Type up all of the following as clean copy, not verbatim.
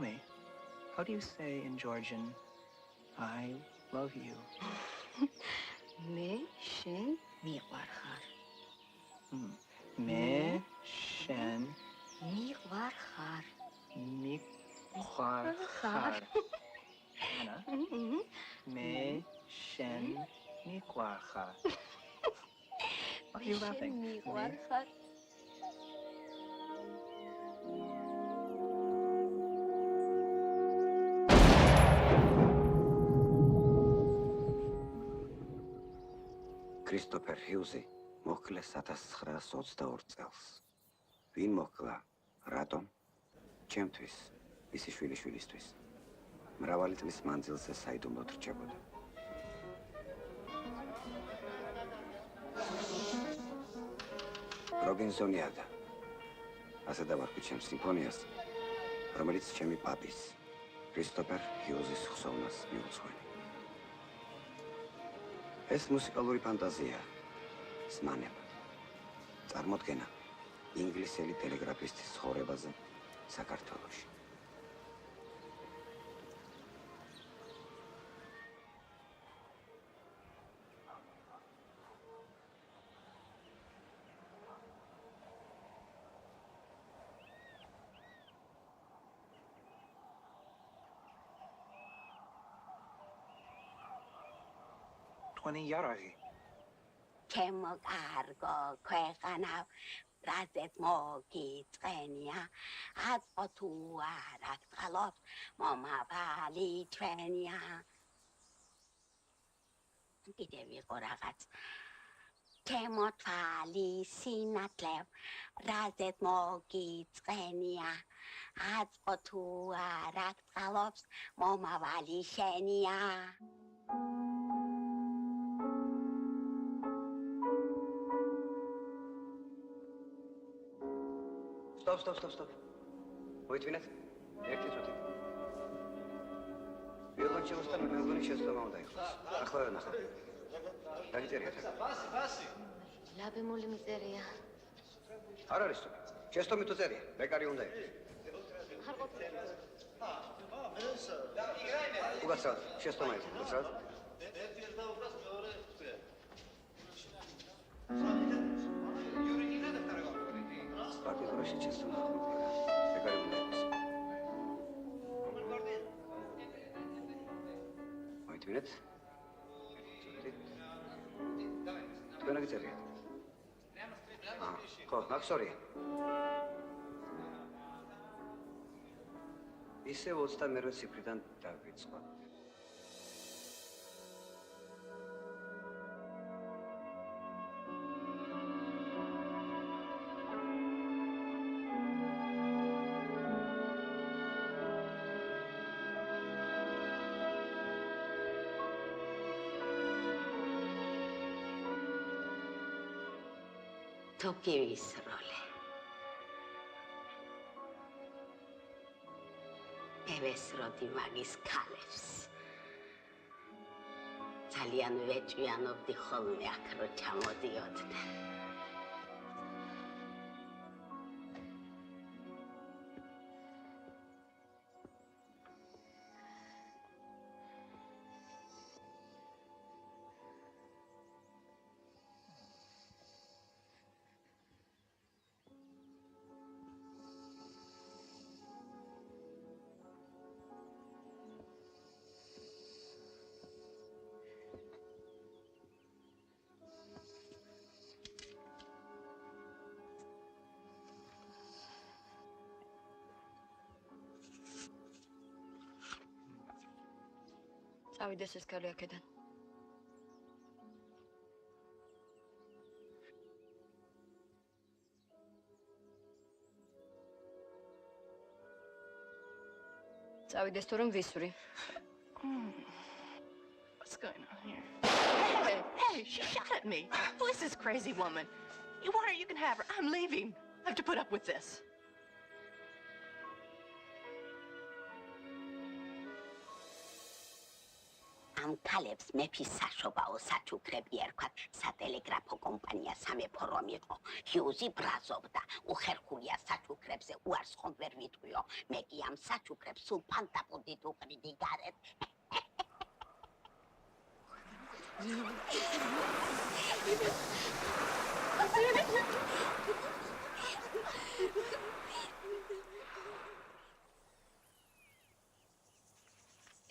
me, how do you say in Georgian, I love you? მე შენ მიყვარხარ. მე შენ მიყვარხარ. მიყვარხარ. Anna? მე შენ მიყვარხარ. Why are you laughing? მიყვარხარ. Christopher Hughes მოკლეს 1922 წელს. ვინ მოκლა? რატომ? ჩემთვის, მისი შვილიშვილისთვის. მრავალი წლის მანძილზე საიდუმლოდ რჩებოდა. რობინსონი ადა. ასე დავარქვი ჩემს სიმფონიას, რომელიც ჩემი პაპის, კრისტოფერ ჰიუზის ხსოვნას მიუძღვენი. ეს მუსიკალური ფანტაზია, სმანება, წარმოდგენა ინგლისელი ტელეგრაფისტის ცხოვრებაზე საქართველოში. იარაღი. ჩემო კარგო ქვეყანა რაზეც მოგიწყენია აწო თუ არა გწყალობს მომავალი ჩვენია კიდევ იყო რაღაც ჩემო თვალი სინათლევ რაზეც მოგიწყენია აწო თუ არა გწყალობს მომავალი შენია Stop. მოიწვინეთ? ერთი წუთი. ვიოლონჩელოსთან მეგონის შეცდომა უნდა იყოს. ახლა ნახავ. დაგიწერიათ. ბასი. ლაბემული მიწერია. არ არის თუ. შეცდომით თუ წერია. ბეკარი უნდა იყოს. არ ყოფილა. მესა. უგაცრავ, შეცდომა იყო, უგაცრავ. ერთი ერთ და უბრალოდ მეორე ხდება. პარტიტურაში შეცდომა ხდება. ბეკარი უნდა იყოს. მოიწვინეთ? თქვენ აგიწერიათ? ხო, მაქსორია. ისევ 28 ციფრიდან დავიწყო. თოკივის როლი. ევესროდი მაგის ქალებს. ძალიან ვეჭვიანობდი ხოლმე აქ რო ჩამოდიოდნენ. წავიდეს ეს ქალი აქედან. წავიდეს თუ რომ ვისვრი. What's going on here? Hey, she shot at me. Who is this crazy woman? You want her, you can have her. I'm leaving. I have to put up with this. ამ ქალებს მეფის საშობაო საჩუქრები ერქვათ. სატელეგრაფო კომპანია სამეფო რომ იყო. ჰიუზი ბრაზობდა. უხერხულია საჩუქრებზე უარს ხომ ვერ ვიტყვიო. მე კი ამ საჩუქრებს სულ ფანტაპუდით უყრიდი გარეთ.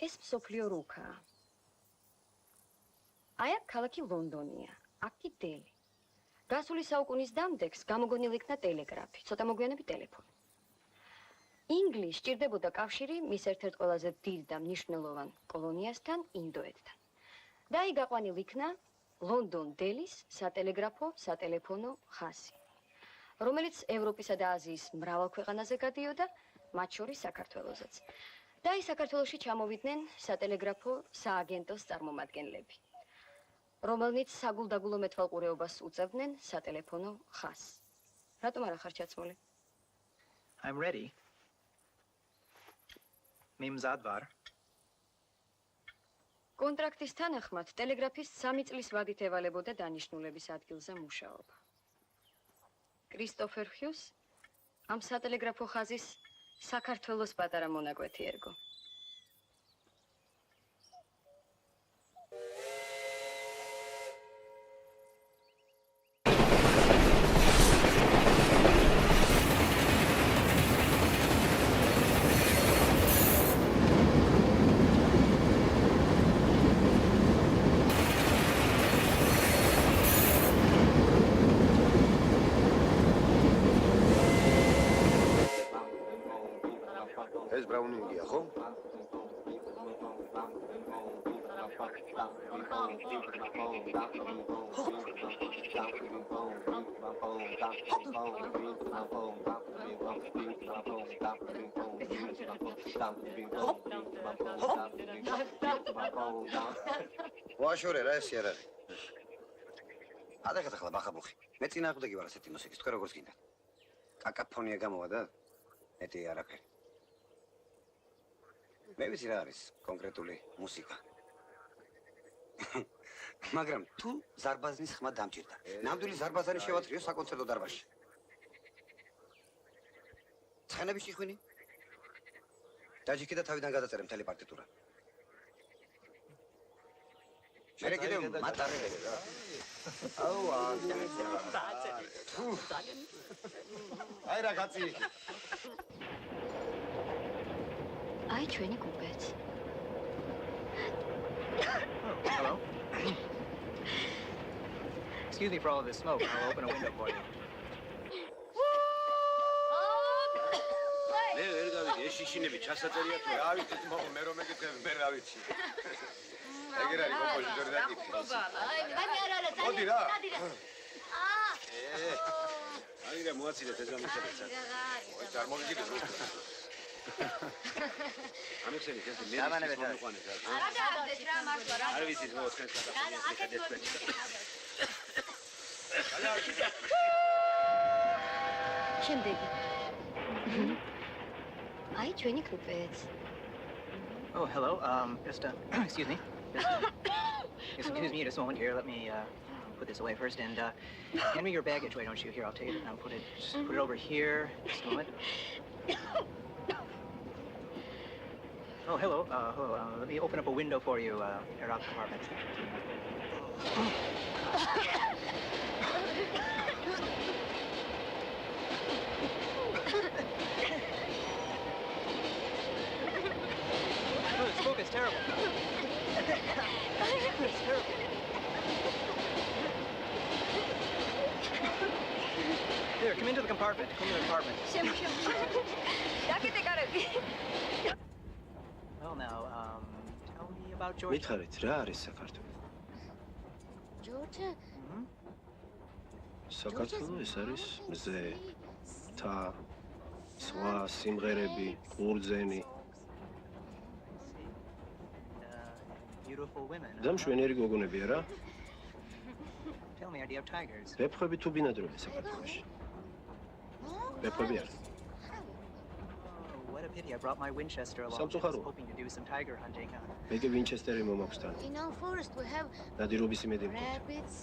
ეს მსოფლიო რუქაა. აი აქ ქალაქი ლონდონია, აქ კი დელი. გასული საუკუნის დამდეგს გამოგონილ იქნა ტელეგრაფი, ცოტა მოგვიანებით ტელეფონი. ინგლისს სჭირდებოდა კავშირი მის ერთ-ერთ ყველაზე დიდ და მნიშვნელოვან კოლონიასთან, ინდოეთთან. და აი გაყვანილ იქნა ლონდონ-დელის სატელეგრაფო სატელეფონო ხაზი, რომელიც ევროპისა და აზიის მრავალ ქვეყანაზე გადიოდა, მათ შორის საქართველოსაც. და აი საქართველოში ჩამოვიდნენ სატელეგრაფო სააგენტოს წარმომადგენლები, რომელნიც საგულდაგულო მეთვალყურეობას უწევდნენ სატელეფონო ხაზს. რატომ არ ახარ ჩაცმული? I'm ready. Mimzadvar. კონტრაქტის თანახმად ტელეგრაფის 3 წლის ვადით ევალებოდა დანიშნულების ადგილზე მუშაობა. კრისტოფერ ჰიუს ამ სატელეგრაფო ხაზის საქართველოს პატარა მონაკვეთი ერგო. ეს ბრაუნინგია, ხო? ვაშორე რა ესე არ არის. ადახეთ ახლა ბახაბუხი. მე წინააღმდეგი ვარ ასეთი მუსიკის, თქვენ როგორც გინდათ. კაკაფონია გამოვა და მეტი არაფერი. მე ვიცი რა არის კონკრეტული მუსიკა. მაგრამ თუ ზარბაზნის ხმა დამჭირდა, ნამდვილი ზარბაზანი შევატრიო საკონცერტო დარბაზში. ცხენების ჭიხვინი? დაჯიქი და თავიდან გადაწერე მთელი პარტიტურა. მერე კიდევ მატარებელი რა. აუ, აი რა კაცი. აი ჩვენი კუპეც. Hello. Excuse me for all of this smoke. I'll open a window for you. მე ვერ გავიგე, ეს შიშინები ჩასაწერია თუ რა ვიცი, მე რომ მეკითხები, მე რა ვიცი. ეგერ არის კომპოზიტორი და ტიპი. მოდი რა. აი რა მოაცილეთ ეს გამოსაწერა. ой, წარმოგიგეთ რო. ამიხსენით ეს მე მომიყვანეთ რა. არა დააგდეთ რა მართლა რა. არ ვიცი რო თქვენს გადახედეთ. შემდეგი. აი ჩვენი კუპეც. Oh, hello. Just excuse me. Excuse me just a moment here. Let me put this away first and hand me your baggage. Why don't you? Here, I'll take it and put it. Just put it over here. Just a moment. Oh, hello. Hello. Let me open up a window for you. Air out compartment. Oh, the smoke is terrible. It's terrible. Here, come into the compartment. Come into the compartment. დაკეთე კარები. Well, now, tell me about Georgia. მითხარით რა არის საქართველო? ჯორჯა, საქართველო ეს არის მზე, თა, სხვა სიმღერები, ბურძენი. Beautiful women. და მშვენიერი გოგონებია რა? Tell me, do you have tigers? ვეფხვები თუ ბინადრობენ საქართველოში? ვეფხვები არ. Oh, what a pity. I brought my Winchester along. I was სამწუხაროა. hoping to do some tiger hunting. მეგე ვინჩესტერი მომაქვს თან. In our forest we have ნადირობის იმედი მქონდა. rabbits,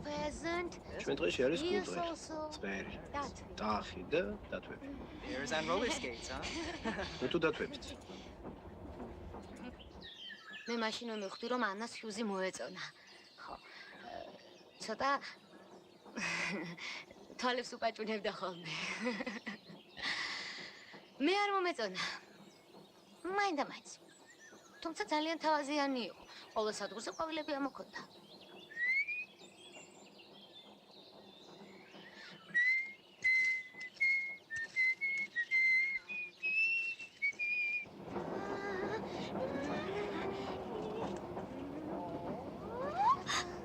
pheasant, ჩვენ დღეში არის deers კულტურა. also. წვერი, That. ტახი და დათვები. Bears on roller skates, huh? ნუ თუ დათვებიც. მე მაშინ მივხვდი რომ ანას ჰიუზი მოეწონა. ხო. ცოტა თვალებს უპაჭუნებდა ხოლმე. მე არ მომეწონა. მაინდა-მაინც. თუმცა ძალიან თავაზიანი იყო. ყოველ სადგურზე ყვავილები ამოქონდა.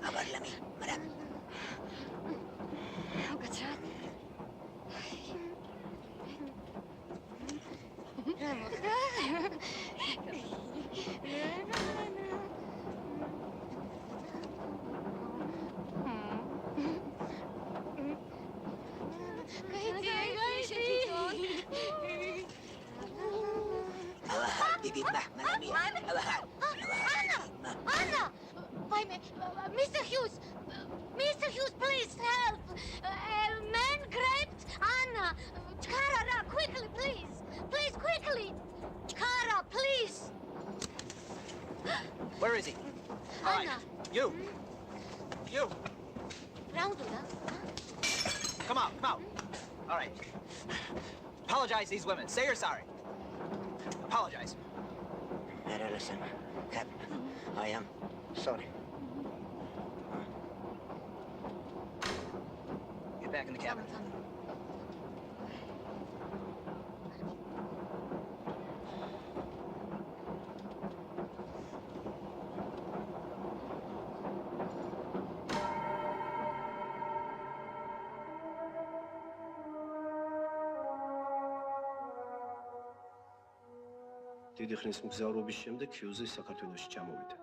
აბარლამი, მარა. გაცრა. რა მოხდა? დიდი მაჰმანია. Anna! Wait a minute. Mr. Hughes! Mr. Hughes, please help! A man grabbed Anna! Chkara, quickly, please! Please, quickly! Chkara, please! Where is he? All right. Anna! You! You! Round, Come out, come out. All right. Apologize to these women. Say you're sorry. Apologize. Mara, listen. Cap, I am sorry. Get back in the cabin. დიდი ხნის მგზავრობის შემდეგ ჰიუზი საქართველოში ჩამოვიდა.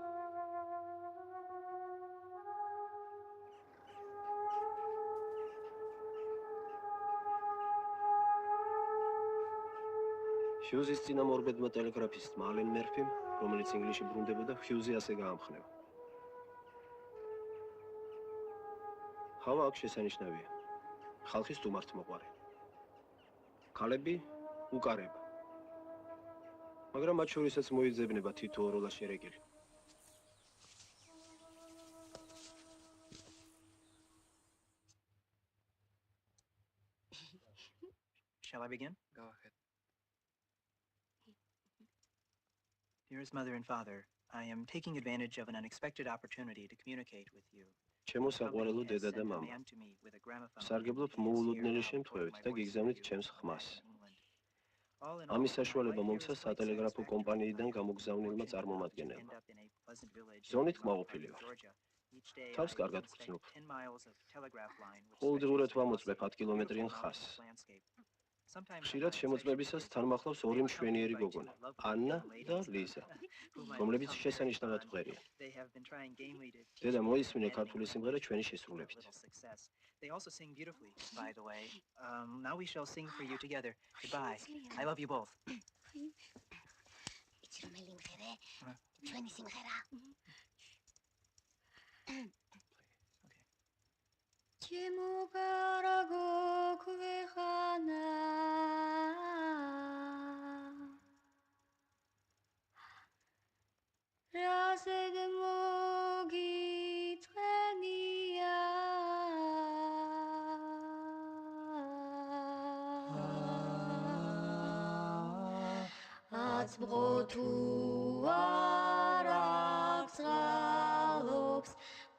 ჰიუზის წინამორბედმა ტელეგრაფისტმა ალენ მერფიმ, რომელიც ინგლისში ბრუნდებოდა, ჰიუზი ასე გაამხნევა. ჰავა აქ შესანიშნავია. ხალხი სტუმართმოყვარე. ქალები უკარება. მაგრამ მათ შორისაც მოიძებნება თითოეულა შერეგილი. Shall I begin? Go ahead. Dearest mother and father, I am taking advantage of an unexpected opportunity to communicate with you. ჩემო საყვარელო დედა და მამა. სარგებლობ მოულოდნელი შემთხვევით და გიგზავნით ჩემს ხმას. ამის საშუალება მომცა სატელეგრაფო კომპანიიდან გამოგზავნილმა წარმომადგენელმა. ზონით კმაყოფილი ვარ. თავს კარგად ვგრძნობ. ყოველდღურად ვამოწმებ 10 კილომეტრიან ხაზს. ხშირად შემოწმებისას თან მახლავს ორი მშვენიერი გოგონა, ანნა და ლიზა, რომლებიც შესანიშნავად მღერიან. დედა მოისმინე ქართული სიმღერა ჩვენი შესრულებით. They also sing beautifully, by the way. Now we shall sing for you together. Goodbye. I love you both. იცი რომელი მღერე? ჩვენი სიმღერა. ჩემო გარაგო ქვეყანა რაზედ მოგიწყენია აცბღო თუ არ აქვს ღალობს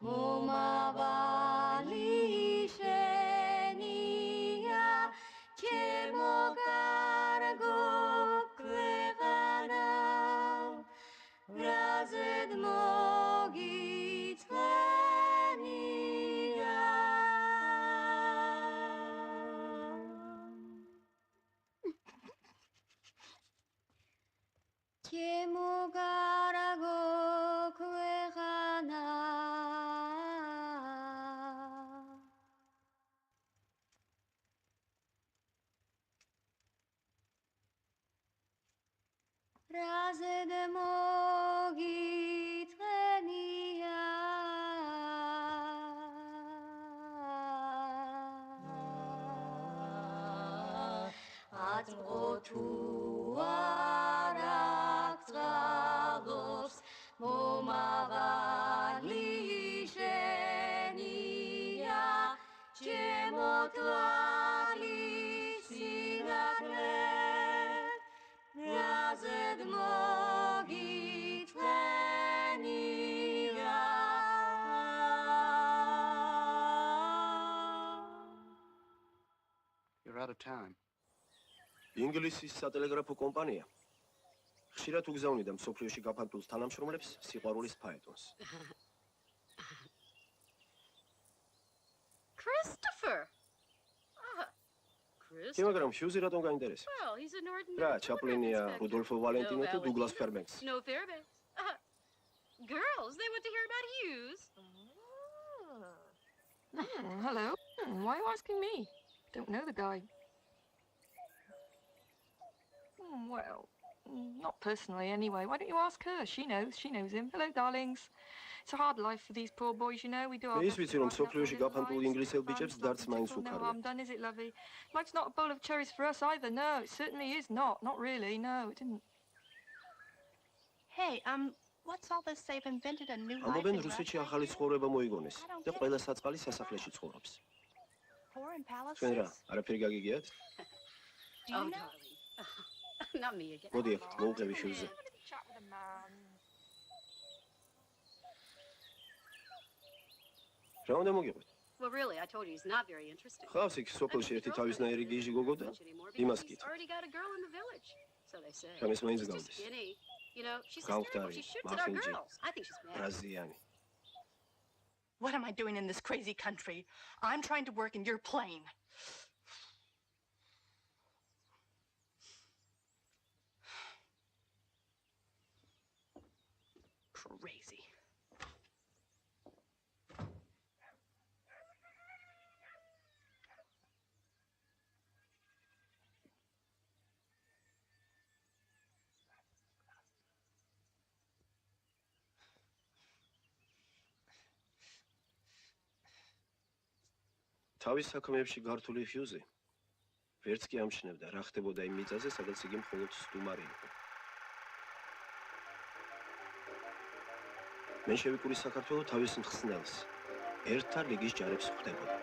მომავალი შენია ჩემო კარგო ქვეყანა რაზედ მოგიწყენია ჩემო კარგო ქვეყანა out of time. ინგლისის სატელეგრაფო კომპანია ხშირად უგზავნიდა მსოფლიოში გაფანტულ თანამშრომლებს სიყვარულის ფაეტონს. Christopher. კი, მაგრამ ჰიუზი რატომ გაინტერესებს? Well, he's an ordinary. რა, ჩაპლინია, რუდოლფო ვალენტინო თუ დუგლას ფერბენკს. No Fairbanks. Girls, they want to hear about Hughes. Hello. Why are you asking me? Don't know the guy. Well, not personally anyway. Why don't you ask her? She knows him. Hello, darlings. It's a hard life for these poor boys, you know. We do our ის ვიცი რომ მსოფლიოში გაფანტულ ინგლისელ ბიჭებს დარც მაინც No უქარია. harm done, is it, lovey? Life's not a bowl of cherries for us either. No, it certainly is not. Not really. No, it didn't. Hey, what's all this? They've invented a new life ამობენ in რუსეთში Russia. ახალი ცხოვრება მოიგონეს და ყველა საწყალი სასახლეში ცხოვრობს. Foreign თქვენ რა, palaces. არაფერი გაგიგიათ? Do you know? darling. Not me again. მოდი ახლა მოუყევი ჰიუზზე. Chat with a man. რა უნდა მოგიყვეთ? Well, really, I told you he's not very interesting. ხავს იქ სოფელში ერთი თავისნაირი გიჟი გოგო და იმას He's კითხე. already got a girl in the village, so they say. Там есть мои She's too взгляды. skinny. You know, she's Галктари, hysterical. She shoots at our Махинджи. girls. I think she's mad. ბრაზიანი. What am I doing in this crazy country? I'm trying to work and you're playing. Crazy. თავის საქმეებში გართული ჰიუზი ვერც კი ამჩნევდა რა ხდებოდა იმ მიწაზე, სადაც იგი მხოლოდ სტუმარი იყო. მენშევიკური საქართველო თავის მხსნელს ერთა ლიგის ჯარებს ხვდებოდა.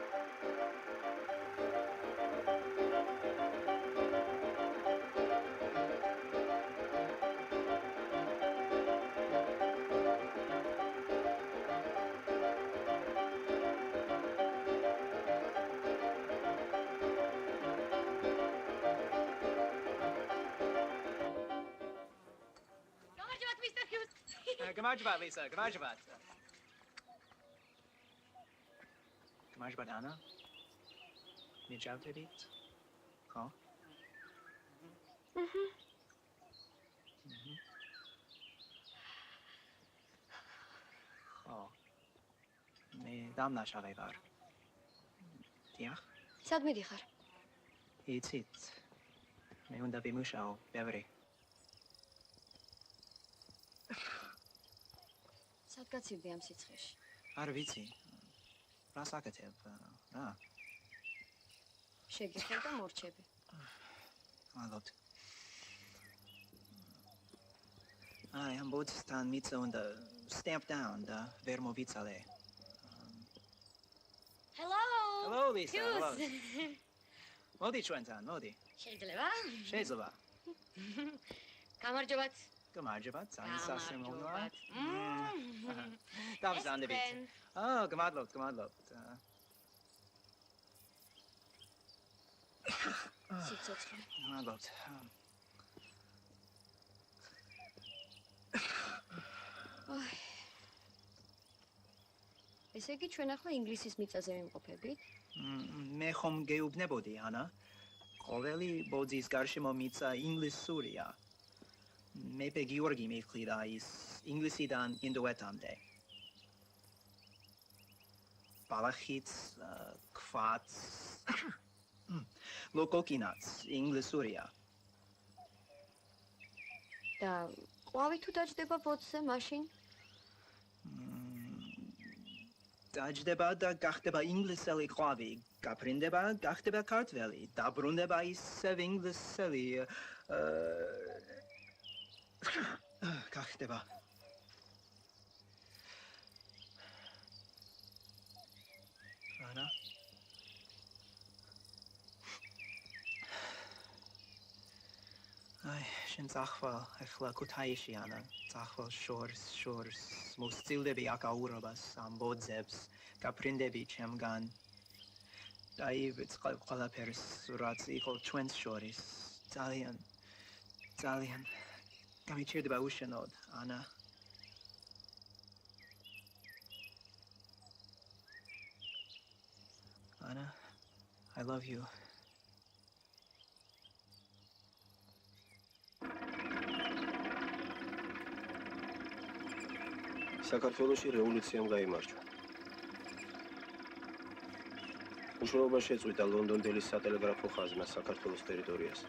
გამარჯობათ, Mr. Hughes. გამარჯობათ, Lisa, გამარჯობათ. გამარჯობათ, Anna. მიჯავდებით? ხო? ხო. მე დამნაშავე ვარ. დიახ. სად მიდიხარ? იცით. მე უნდა ვიმუშაო, ბევრი. სად გაცივდი ამ სიცხეში? არ ვიცი. რა საკეთებ? რა? შეგიხარ და მორჩები. მადლობთ. აი, ამ ბოთსთან მიცა უნდა stamp down და ვერ მოვიცალე. Hello. Hello, Lisa. Hello. Hughes. მოდი ჩვენთან, მოდი. შეიძლება? შეიძლება. გამარჯობათ. გამარჯობათ, ძალიან სასიმონოა. გამარჯობათ. დავზანდებით. გმადლობთ. სიცოცხლე. მადლობთ. ესე იგი ჩვენ ახლა ინგლისის მიწაზე ვიმყოფებით? მე ხომ გეუბნებოდი, ანა. ყოველი ბოძის გარშემო მიწა ინგლისურია. მეფე გიორგი მიხლიდა ის ინგლისიდან ინდოეთამდე. ბალახიც, ქვაც, ლოკოკინაც ინგლისურია. და ყვავი თუ დაჯდება ბოძზე მაშინ? დაჯდება და გახდება ინგლისელი ყვავი. გაფრინდება, გახდება ქართველი. დაბრუნდება ისევ ინგლისელი. გახდება. ანა? აი, შენ წახვალ, ახლა ქუთაისში, ანა. წახვალ შორს, მოსწილდები აქ აურობას, ამ ბოძებს, გაფრინდები ჩემგან. დაივიწყე ყველაფერს, რაც იყო ჩვენს შორის. ძალიან გამიჩერდება უშენოდ, ანა. Anna, I love you. საქართველოში რევოლუციამ გაიმარჯვა. უშუალობა შეწყვიტა ლონდონდელის სატელეგრაფო ხაზმა საქართველოს ტერიტორიაზე.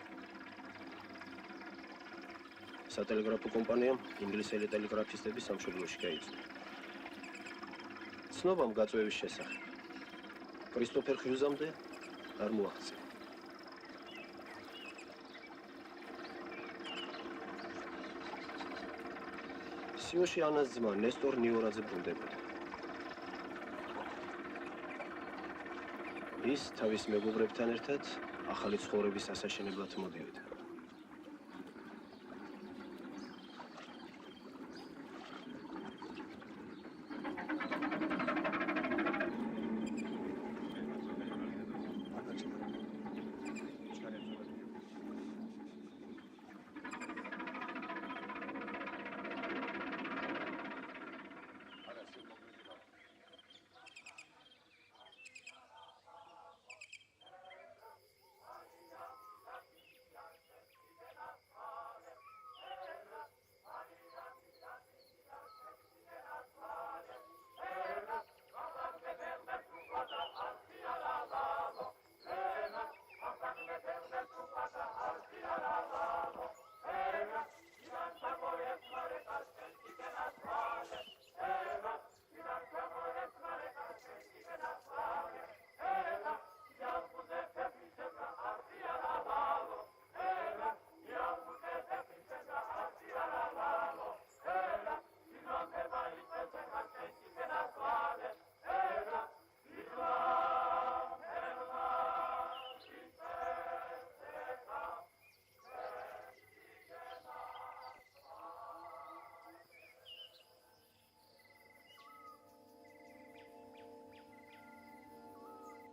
სატელეგრაფო კომპანიამ ინგლისელი ტელეგრაფისტები სამშობლოში გაიწვია. ცნობამ გაწვევის შესახებ კრისტოფერ ჰიუზამდე არ მოაღწია. სიოში ანას ძმა ნესტორ ნიორაძე ბრუნდებოდა. ის თავის მეგობრებთან ერთად ახალი ცხოვრების ასაშენებლად მოდიოდა.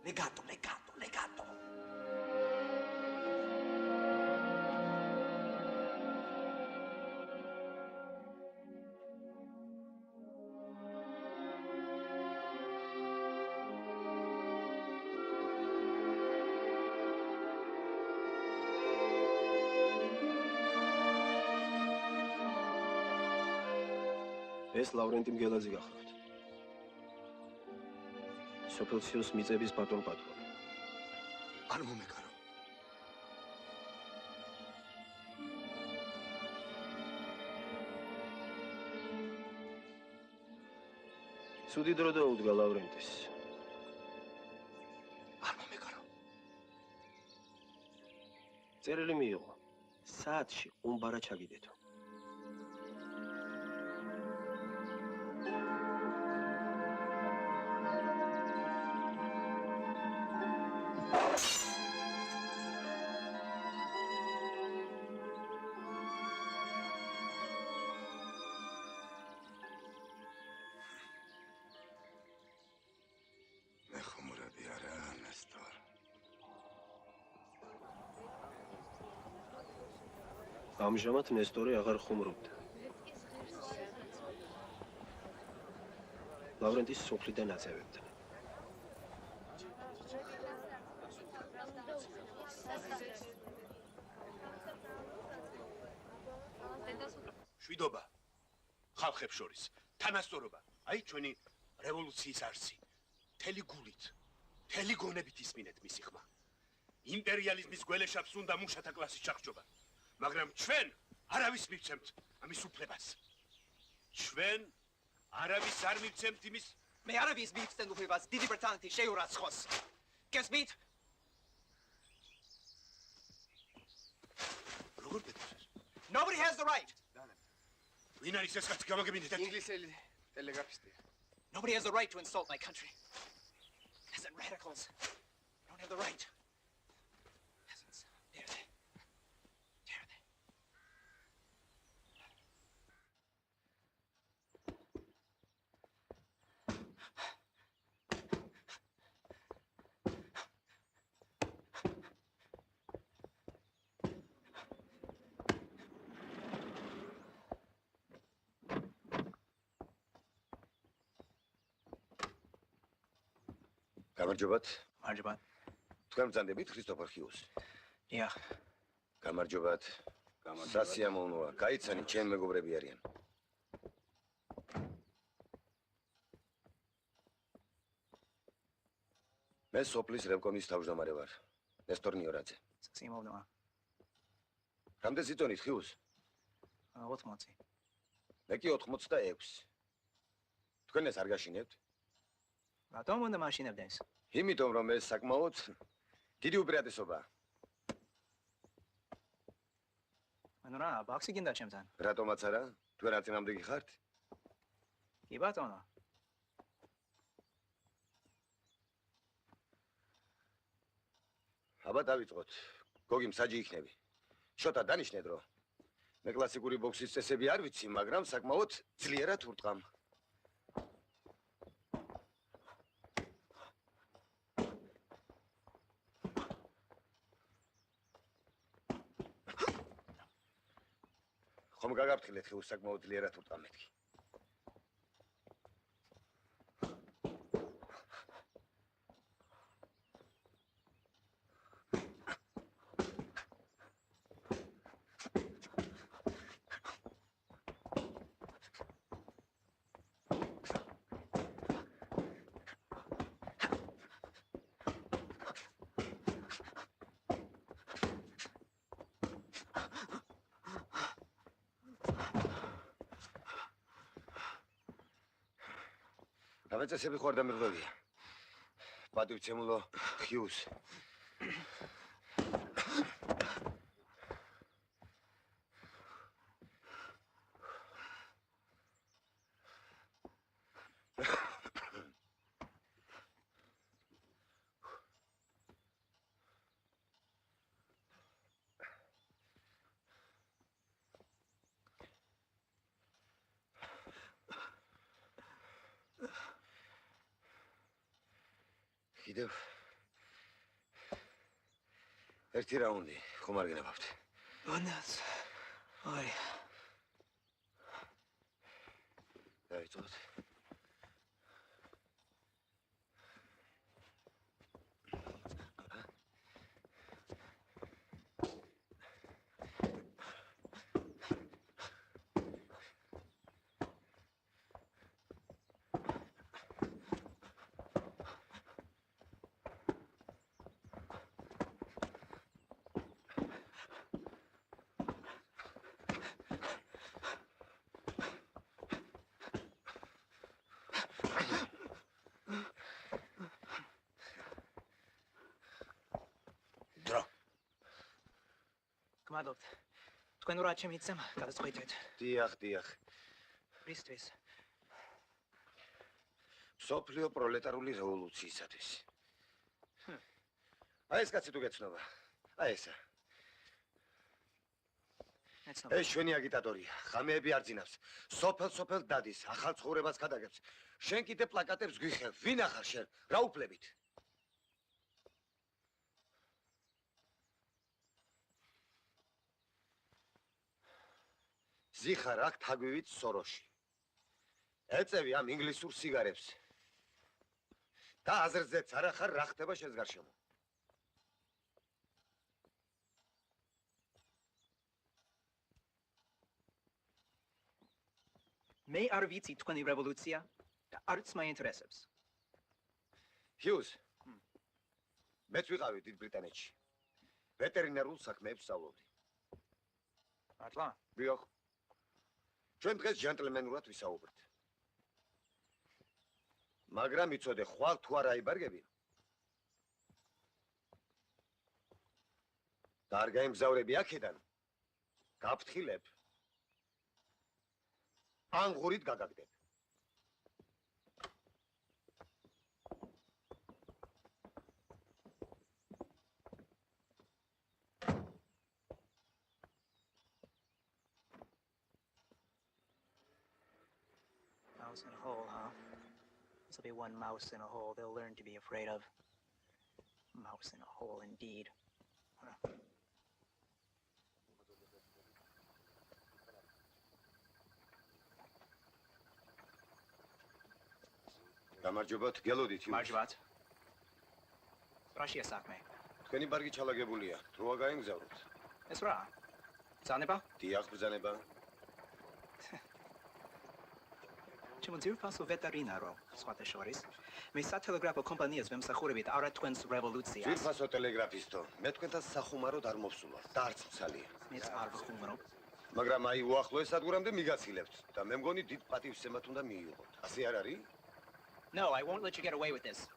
Legato. ეს ლავრენტი მგელაძე გახლავთ. სოფელციოს მიწების ბატონ-პატრონი. არ მომეკარო. ცუდი დრო დაუდგა ლავრენტის. არ მომეკარო. წერილი მიიღო. საათში უმბარა ჩაგიდეთო. ამჟამად ნესტორი აღარ ხუმრობდა. ლავრენტის სოფლიდან აწევებდა. შვიდობა ხალხებს შორის თანასწორობა აი ჩვენი რევოლუციის არსი თელი გულით თელი გონებით ისმინეთ მისი ხმა იმპერიალიზმის გველეშაპს უნდა მუშათა კლასის ჩახშობა მაგრამ ჩვენ არავის მივცემთ ამის უფლებას ჩვენ არავის არ მივცემთ იმის მე არავის მივცემ უფლებას დიდი ბრიტანეთი შეურაცხოს გესმით როგორ პეტრეს Nobody has the right ვინ არის ეს კაცი გამოგებინეთ ინგლისელი ტელეგრაფისტია Nobody has the right to insult my country peasant radicals don't have the right peasants dare they გამარჯობათ. მარჯობათ. თქვენ ბრძანდებით ქრისტოფორ ჰიუს. დიახ. გამარჯობათ. სასიამოვნოა. გაიცანი, ჩემ მეგობრები არიან. მე სოფლის რევკომის თავმჯდომარე ვარ. ნესტორ ნიორაძე. სასიამოვნოა. რამდენ ზიწონით ჰიუს? 80. მე კი 86. თქვენ ეს არ გაშინებთ? რატომ უნდა მაშინებდეს? იმიტომ რომ ეს საკმაოდ დიდი უპირატესობაა. ანუ რა, ბაქსი გინდა ჩემთან? რატომაც არა? თქვენ რა წინამდე გიხართ? კი ბატონო. აბა დავიწყოთ. გოგი მსაჯი იქნები. შოთა დანიშნეთ რომ მე კლასიკური ბოქსის წესები არ ვიცი, მაგრამ საკმაოდ ძლიერად ურტყამ. ხომ გაგაფრთხილეთ ხე საკმაოდ ძლიერად ურტყამ მეთქი. წესები ხო არ დამიღებია. პატივცემულო ჰიუს. კიდევ ერთი რაუნდი ხომ არ გინებავთ? ონაც. ორი. დავიწყოთ. გმადლობთ. თქვენ რა ჩემიცემ გადაწყვეტეთ. დიახ. რისთვის? მსოფლიო პროლეტარული რევოლუციისათვის. აი ეს კაცი თუ გეცნობა. აი ესა. ეს ჩვენი აგიტატორია. ხამეები არ ძინავს. სოფელ დადის, ახალ ცხოვრებას გადაგებს. შენ კიდე პლაკატებს გვიხელ. ვინ ახარ შენ? რა უფლებით? ზიხარ აქ თაგვივით სოროში. ეწევი ამ ინგლისურ სიგარებს. და აზრზეც არ ახარ რა ხდება შენს გარშემო. მე არ ვიცი თქვენი რევოლუცია და არც მაინტერესებს. ჰიუს. მეც ვიყავი დიდ ბრიტანეთში. ვეტერინარულ საქმეებს სწავლობდი. მართლა? დიახ. ჩვენ დღეს ჯენტლმენურად ვისაუბრეთ. მაგრამ იცოდე, ხვალ თუ არ აიბარგები? და არ გაიმგზავრები აქედან? გაფრთხილებ. ანგურით გაგაგდებ. Mouse in a hole, huh? This will be one mouse in a hole they'll learn to be afraid of. Mouse in a hole, indeed. გამარჯობათ, გელოდით. მარჯვათ. რაშია საქმე? თქვენი ბარგი ჩალაგებულია. დროა გაემგზავროთ. ეს რა? ბრძანება? დიახ, ბრძანება. ჩემო ძირფასო ვეტერინარო, სხვათა შორის. მე სატელეგრაფო კომპანიას ვემსახურებით არა თქვენს რევოლუციას. ძირფასო ტელეგრაფისტო, მე თქვენთან სახუმაროდ არ მოვსულა და არც მცალია. მეც არ ვხუმრობ. მაგრამ აი უახლოეს სადგურამდე მიგაცილებთ და მე მგონი დიდ პატივსცემად უნდა მიიღოთ. ასე არ არის? No, I won't let you get away with this.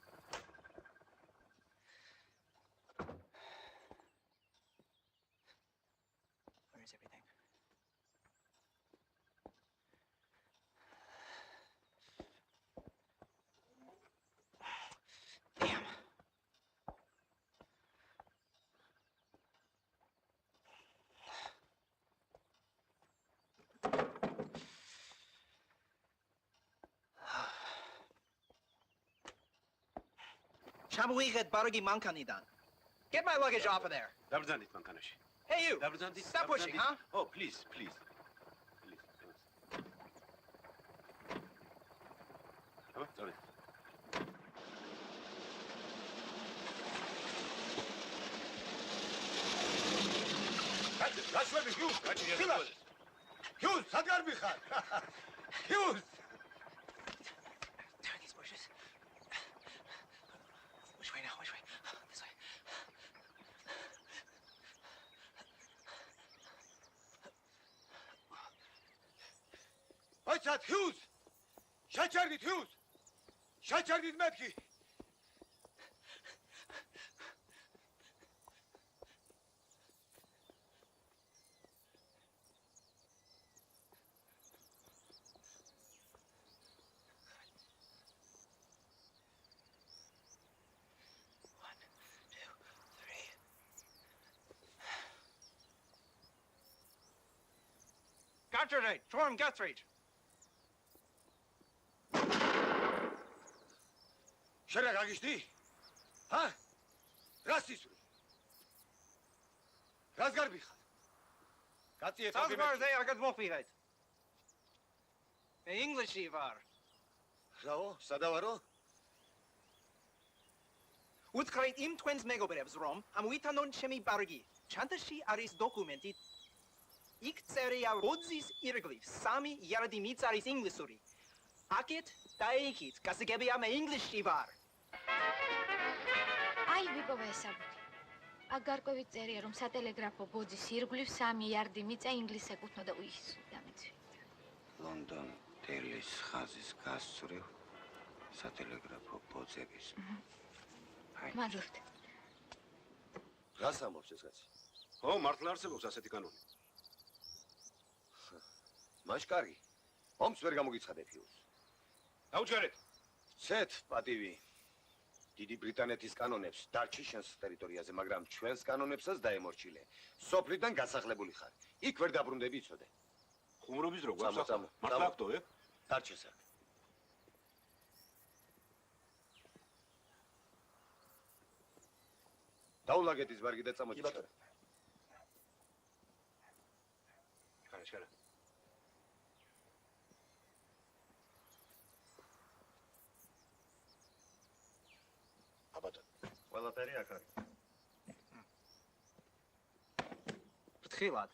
Where is everything? Damn. Shabuiget bargi mankanidan. Get my luggage off of there. დაბრძანდით მანქანაში. Hey you. დაბრძანდით. Stop pushing, huh? Oh, please. აბა, წავიდე. გაშვები, ჰიუზ! ჰიუზ, სად გარბიხარ? ჰიუზ! Turn these bushes. Which way now? Which way? This way. What's that, Hughes? Şaçardit, Hughes! Şaçardit metki! Guthrie, Storm Guthrie. შენ რა გაგიშდი? ჰა? რას ისვრი? რას გარბიხარ? გაწიეთ Საზღვარზე არ გადმოხვიდეთ. მე ინგლისში ვარ. რაო, სადავარო? უთხრით იმ თქვენს მეგობრებს, რომ ამ ვითანონ ჩემი ბარგი. ჩანთაში არის დოკუმენტი. იქ წერია ბოძის ირგვლივ 3 იარდი მიწარის ინგლისური. აქეთ და იქით გასაგებია მე ინგლისში ვარ. აი ვიპოვა ეს საბუთი. აქ გარკვევით წერია, რომ სატელეგრაფო ბოძის ირგვლივ 3 იარდი მიწა ინგლისს ეკუთვნოდა უის დამიცვით. ლონდონ დელის ხაზის გასწვრივ სატელეგრაფო ბოძების. მადლობთ. რას ამბობს ეს კაცი? ო, მართლა არსებობს ასეთი კანონი. მაშ კარგი. ომს ვერ გამოგიცხადებ, ჰიუზ. დაუჯერეთ. ცეთ პატივი. დიდი ბრიტანეთის კანონებს დარჩი შენს ტერიტორიაზე, მაგრამ ჩვენს კანონებსაც დაემორჩილე. სოფლიდან გასახლებული ხარ. იქ ვერ დაბრუნდები, იცოდე. ხუმრობის დრო გვაქვს ახლა. მართლა აქტო, დარჩე სად. დაულაგეთ ის ბარგი და წამოდი. ხარა. აბატონ. ყველაფერი აქ არის. ფრთხილად.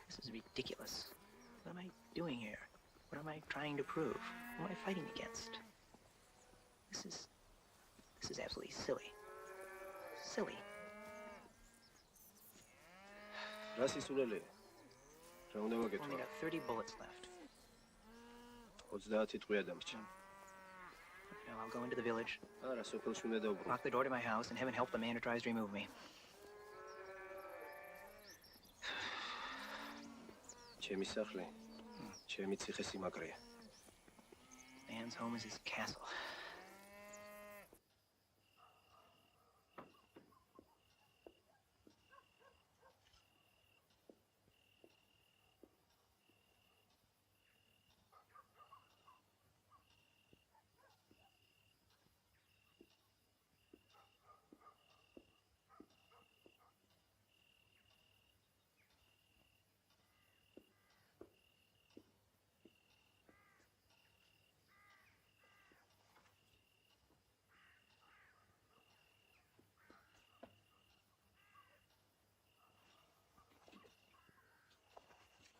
This is ridiculous. What am I doing here? What am I trying to prove? What am I fighting against? This is absolutely silly. Silly. რას ისულელე? რა უნდა Only მოგეთქვა? got 30 bullets left. 30 ტყვია დამრჩა. Now I'll go into the village, არა, სოფელში უნდა დავბრუნო. lock the door to my house, and heaven help the man who tries to remove me. ჩემი სახლი, ჩემი ციხესიმაგრეა. Man's home is his castle.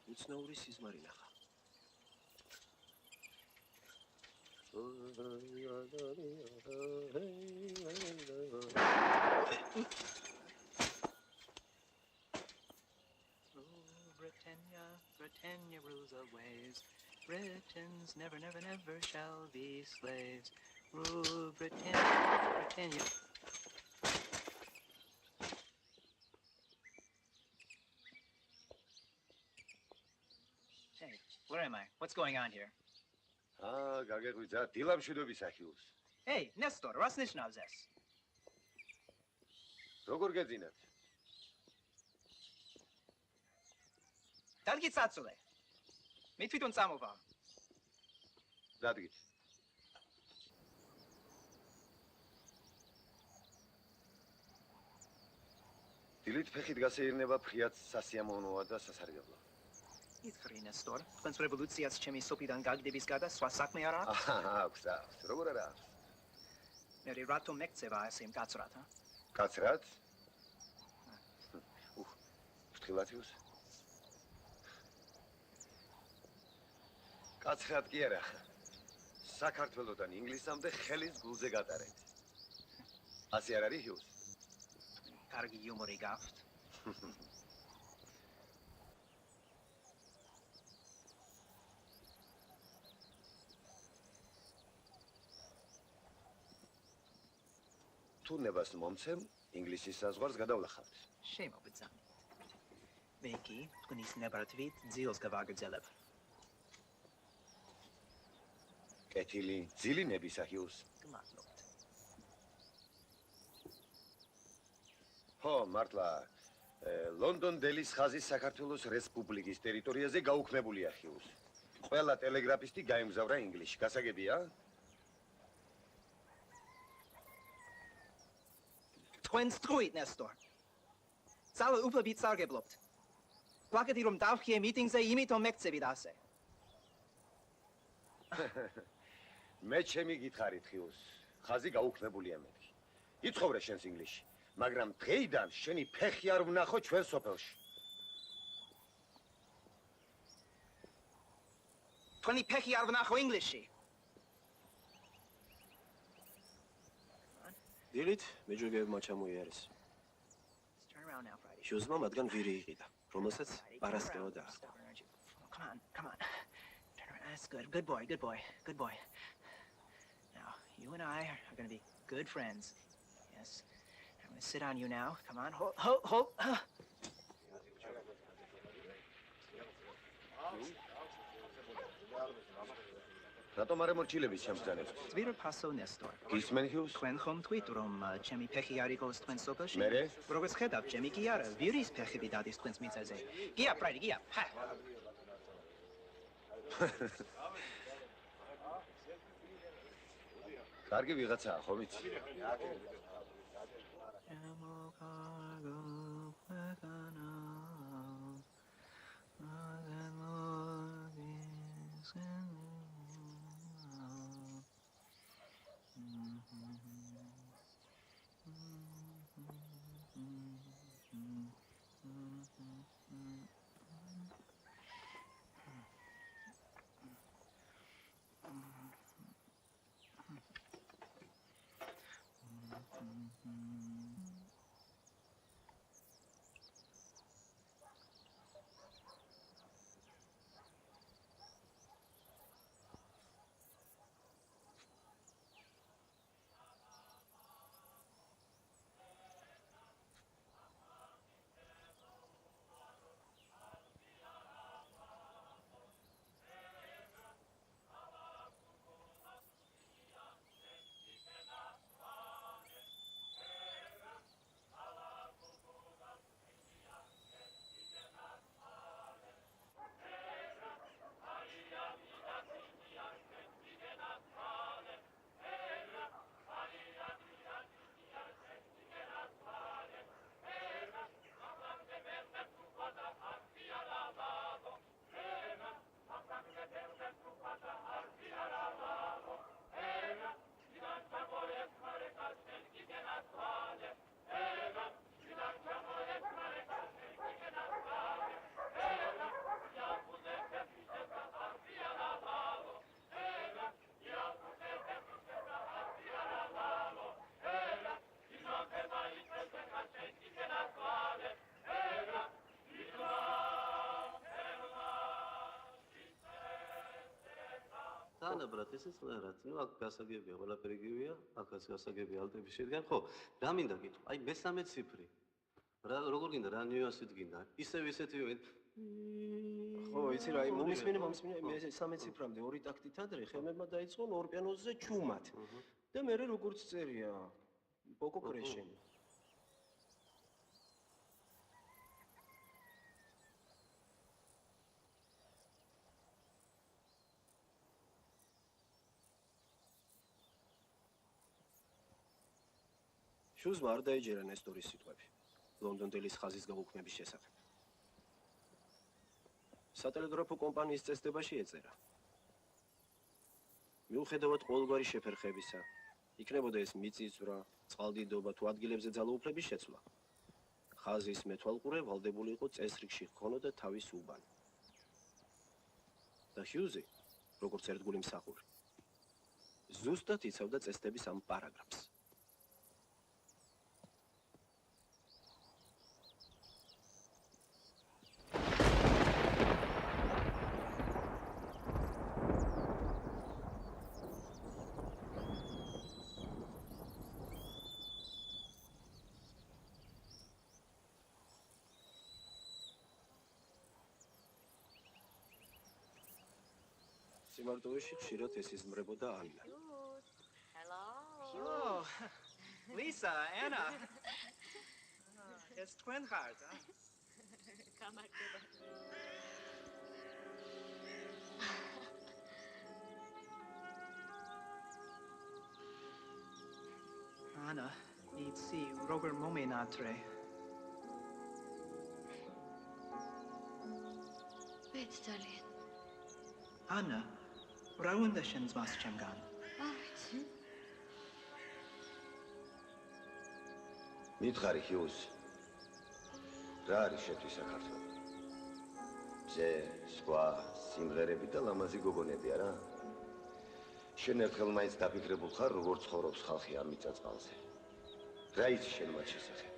უცნაური სიზმარი ნახა. Britannia rules our ways. Britons never, never, never shall be slaves. Rule Britannia. Hey, where am I? What's going on here? გაგეღვიძა დილამშვიდობის ახიუს. Hey, Nestor, რას ნიშნავს ეს? როგორ გეძინათ? დადგით საცოლე. მე თვითონ წამოვა. დადგით. დილით ფეხით გასეირნება ფრიად სასიამოვნოა და სასარგებლო. ითხრი ნესტორ, თქვენს რევოლუციას ჩემი სოფიდან გაგდების გადა სხვა საქმე არ აქვს? აქვს. როგორ არა აქვს? მე რატო მეკცევა ასე მკაცრად, ჰა? კაცრად? ფრთხილათიუს? კაცრად კი არა. საქართველოდან ინგლისამდე ხელის გულზე გატარეთ. ასე არ არის ჰიუს? კარგი იუმორი გაქვთ. თუ ნებას მომცემ, ინგლისის საზღვარს გადავლახავთ. შემოგძამთ. მე კი თქვენის ნებართვით ძილს გავაგრძელებ. კეთილი, ძილი ნების ახიუს. გმადლობთ. ხო, მართლა, ლონდონ-დელის ხაზის საქართველოს რესპუბლიკის ტერიტორიაზე გაუქმებული ახიუს. ყველა ტელეგრაფისტი გაემგზავრა ინგლისში. გასაგებია? თქვენს თქმით, ნესტორ. ძალა უფლებით სარგებლობთ. პლაკეტი რომ დავხიე მიტინგზე, იმიტომ მეკცევით ასე. მე ჩემი გითხარით ხიუს. ხაზი გაუქმებულია მეთქი. იცხოვრე შენს ინგლისში, მაგრამ დღეიდან შენი ფეხი არ ვნახო ჩვენ სოფელში. თქვენი ფეხი არ ვნახო ინგლისში. დილით მეჯოგებმა ჩამოიარეს. შუზმა მათგან ვირი იყიდა, რომელსაც პარასკევა დაარქვა. Come on. That's good. Good boy. Now, you and I are going to be good friends. Yes. I'm going to sit on you now. Come on. Hold. რატომ არ ემორჩილების ჩემს ძანებს? Zvira paso Nestor. გისმენ ჰიუს? თქვენ ხომ თქვით რომ ჩემი ფეხი არ იყოს თქვენ სოფელში? მერე? როგორც ხედავთ, ჩემი კი არა, ვირის ფეხები დადის თქვენს მიწაზე. გია, ფრაიდი, გია. ჰა. კარგი ვიღაცაა, ხო ვიცი? ანა ბრატ, ესეც რა, ნუ აქ გასაგებია, ყველაფერი გივია, აქაც გასაგებია ალტები შედგენ, ხო? რა მინდა გითხრა? აი მესამე ციფრი. რა როგორ გინდა, რა ნიუანსით გინდა? ისევ ისეთივე ხო, იცი რა, მომისმინე, მე სამე ციფრამდე ორი ტაქტით ადრე ხემებმა დაიწყონ ორ პიანოზე ჩუმად. და მე როგორც წერია, ბოკო კრეშენი. შუზმა არ დაეჯერა ნესტორის სიტყვები ლონდონდელის ხაზის გაუქმების შესახებ. სატელეგრაფო კომპანიის წესდებაში ეწერა. მიუხედავად ყოველგვარი შეფერხებისა, იქნებოდა ეს მიწისძვრა, წყალდიდობა თუ ადგილებზე ძალაუფლების შეცვლა. ხაზის მეთვალყურე ვალდებული იყო წესრიგში ჰქონოდა თავის უბანი. და ჰიუზი, როგორც ერთგული მსახური, ზუსტად იცავდა წესდების ამ პარაგრაფს. სიმარტოვეში ხშირად ესიზმრებოდა ანა. Oh, Lisa, Anna. It's twin hearts, huh? Come on, Anna, იცი, როგორ მომენატრე. მეც ძალიან. Anna, რა უნდა შენ ძმას ჩემგან? ვიცი. მითხარი ჰიუზ. რა არის შეთვი საქართველო? ზე, სხვა, სიმღერები და ლამაზი გოგონები არა? შენ ერთხელ მაინც დაფიქრებულ ხარ, როგორ ცხოვრობს ხალხი ამ მიწა-წყალზე. რა იცი შენ მათ შესახებ?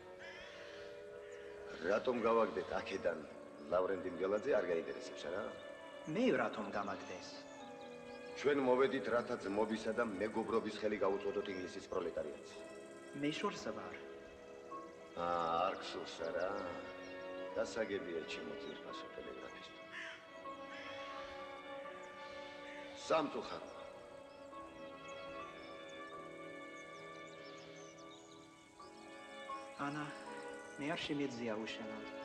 რატომ გავაგდეთ აქედან ლავრენტი მგელაძე არ გაინტერესებს არა? მე რატომ გამაგდეს? ჩვენ მოვედით რათა ძმობისა და მეგობრობის ხელი გაუწოდოთ ინგლისის პროლეტარიატს. მე შორსა ვარ. არ გსურს არა? გასაგებია ჩემო ძირფასო ტელეგრაფისტო. სამწუხარო. Anna, მე არ შემიძლია უშენოდ.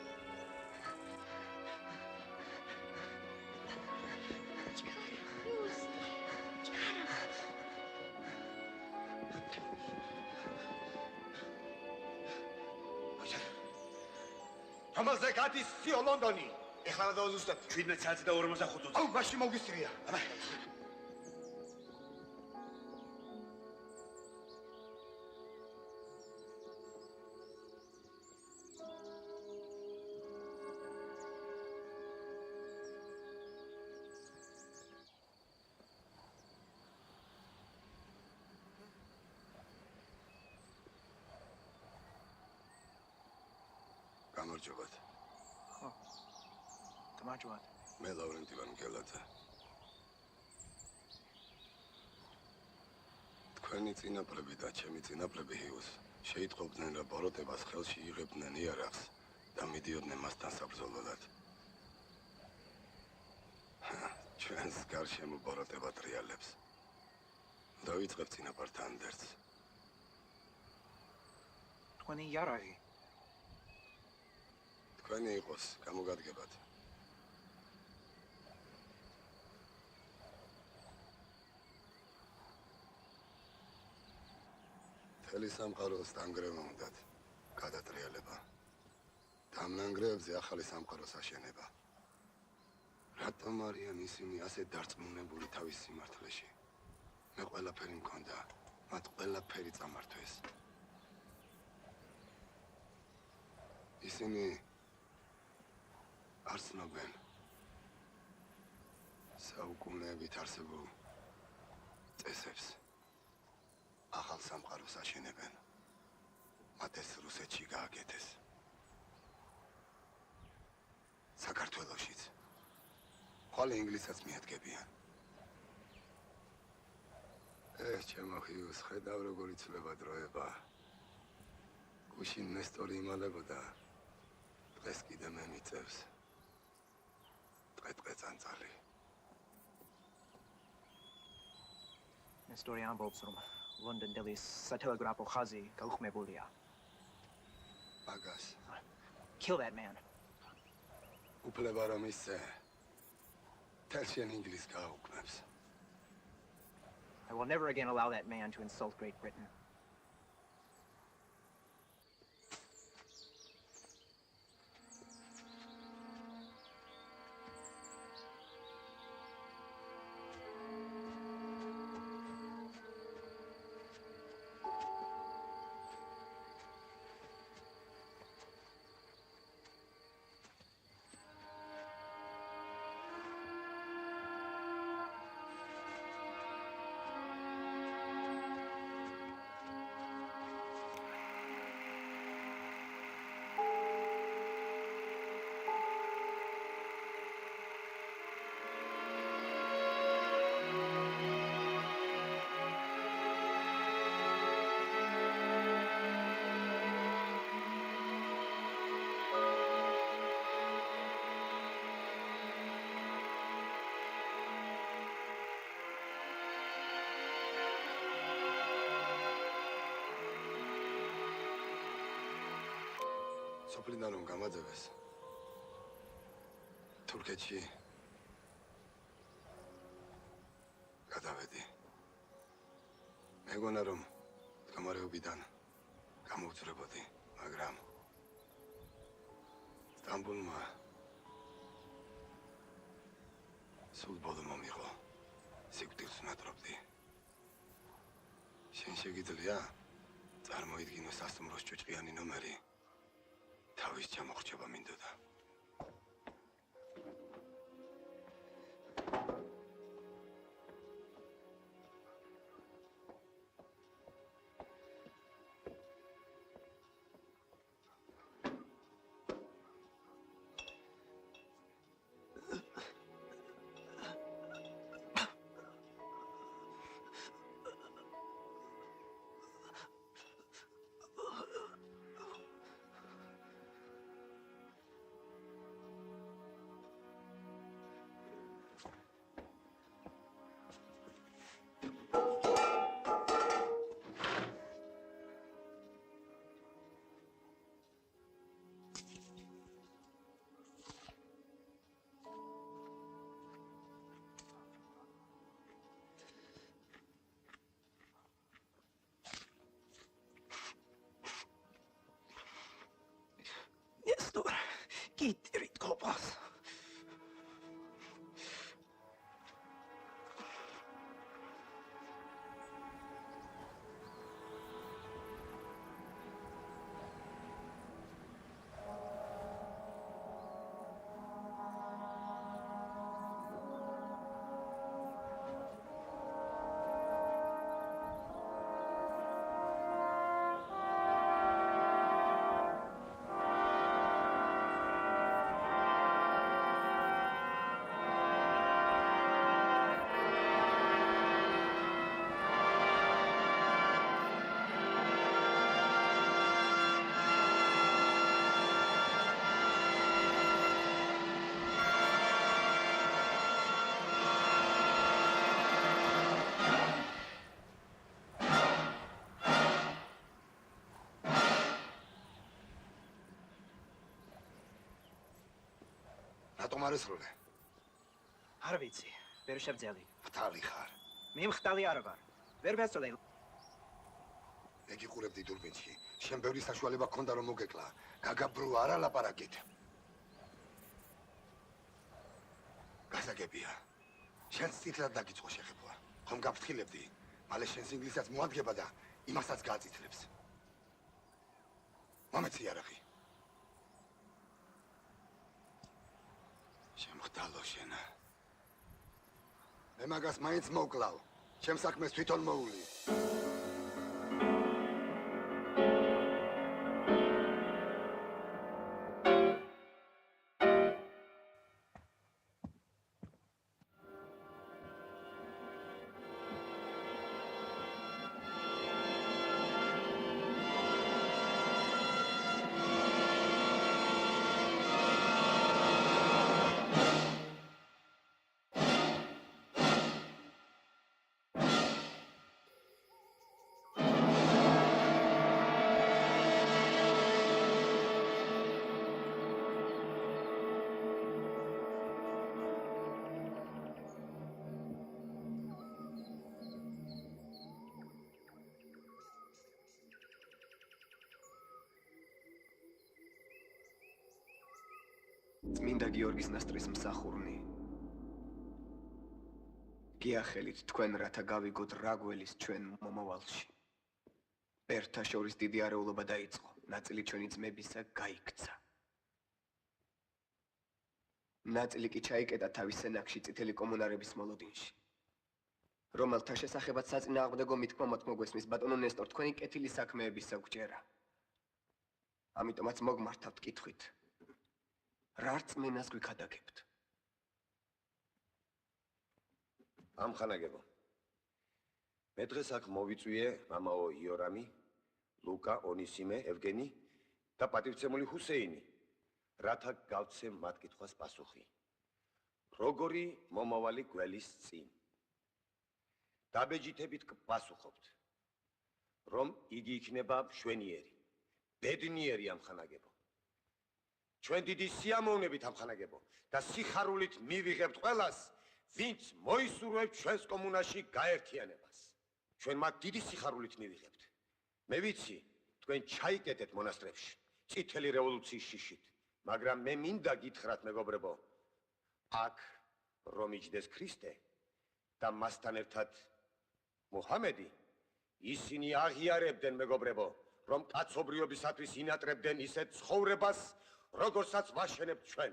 ამაზე გადის სიო ლონდონი. ეხლა და ზუსტად 17 საათი და 45 წუთი. აუ, მაშინ მოგისწრია. გამარჯობათ. ხო. გამარჯობათ. მე ლავრენტი ვარ მგელაძე. თქვენი წინაპრები და ჩემი წინაპრები ჰიუზ შეიტყობდნენ, რომ ბოროტებას ხელში იღებდნენ იარაღს და მიდიოდნენ მასთან საბრძოლველად. ჩვენს გარშემო ბოროტება ტრიალებს. დავიწყებ წინაპართან დერს. თქვენი იარაღი. თქვენი იყოს, გამოგადგებათ. მთელი სამყაროს დანგრევა უნდათ, გადატრიალება. დამნანგრეებზე ახალი სამყაროს აშენება. რატომ არიან ისინი ასე დარწმუნებული თავის სიმართლეში? მე ყველაფერი მქონდა, მათ ყველაფერი წამართვეს. ისინი არ ცნობენ საუკუნეებით არსებულ წესებს. ახალ სამყაროს აშენებენ. მათ ეს რუსეთში გააკეთეს. საქართველოშიც. ხოლო ინგლისსაც მიადგებიან. ჩემო ხიუს, ხედავ როგორ იცვლება დროება. გუშინ ნესტორი იმალებოდა. დღეს კიდე მე მიწევს. დღე წანწალი. ნესტორი ამბობს, რომ ლონდონ-დელის სატელეგრაფო ხაზი გაუხმებულია. მაგას. Kill that man. უფლება რომ ისე. თელშენ ინგლისს გააუქმებს. I will never again allow that man to insult Great Britain. სოფლიდან რომ გამაძევეს თურქეთში გადავედი მეგონა რომ გამარეობიდან გამოვძვრებოდი მაგრამ სტამბოლმა სულ ბოლო მომიღო სიკვდილს ვნატრობდი შენ შეგიძლია წარმოიდგინო სასტუმროს ჭუჭყიანი ნომერი თავის ჩამოხრჩება მინდოდა. Nestor, gittirit kopas. რატომ არ ესროლე? არ ვიცი, ვერ შევძელი. ხტალი ხარ. მე მხტალი არ ვარ. ვერ ვესწრე. მე გიყურებდი დურბინში. შენ ბევრი საშუალება გქონდა რომ მოგეკლა. გაგაბრუ არა ლაპარაკით. გასაგებია. შენ ციტლად დაგიწყო შეხებვა. ხომ გაფრთხილებდი? მალე შენს ინგლისსაც მოადგება და იმასაც გააწითლებს. მომეცი არაღი. შემხდალო შენ. მე მაგას მაინც მოვკლავ. ჩემ საქმეს თვითონ მოული. წმინდა გიორგის ნასტრის მსახურნი. გიახელით თქვენ რათა გავიგოთ რა გველის ჩვენ მომავალში. ერთთა შორის დიდი არეულობა დაიწყო, ნაწილი ჩვენი ძმებისა გაიქცა. ნაწილი კი ჩაიკეტა თავის სენაკში წითელი კომუნარების მოლოდინში. რომელთა შესახებაც საწინააღმდეგო მითქმა მოგვესმის ბატონო ნესტორ, თქვენი კეთილი საქმეების საგვჯერა. ამიტომაც მოგმართავთ კითხვით. რა რწმენას გვიქადაგებთ? ამხანაგებო. მე დღეს აქ მოვიწვიე მამაო იორამი, ლუკა, ონისიმე, ევგენი და პატივცემული ჰუსეინი, რათა გავცე მათ კითხვას პასუხი. როგორი მომავალი გველის წინ? დაბეჯითებით პასუხობთ, რომ იგი იქნება მშვენიერი, ბედნიერი ამხანაგებო. ჩვენ დიდი სიამოვნებით ამხანაგებო და სიხარულით მივიღებთ ყველას, ვინც მოისურვებთ ჩვენს კომუნაში გაერთიანებას. ჩვენ მათ დიდი სიხარულით მივიღებთ. მე ვიცი, თქვენ ჩაიკეტეთ მონასტრებში, წითელი რევოლუციის შიშით, მაგრამ მე მინდა გითხრათ, მეგობრებო, აქ რომ იჯდეს ქრისტე და მასთან ერთად მუჰამედი, ისინი აღიარებდნენ, მეგობრებო, რომ კაცობრიობისათვის ინატრებდნენ ისეთ ცხოვრებას, როგორცაც ვაშენებთ ჩვენ.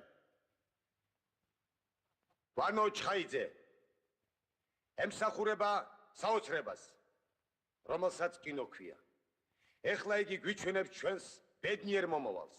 ვანო ჩხაიძე ემსახურება საოცრებას, რომელსაც კინო ქვია. ეხლა იგი გვიჩვენებს ჩვენს ბედნიერ მომავალს.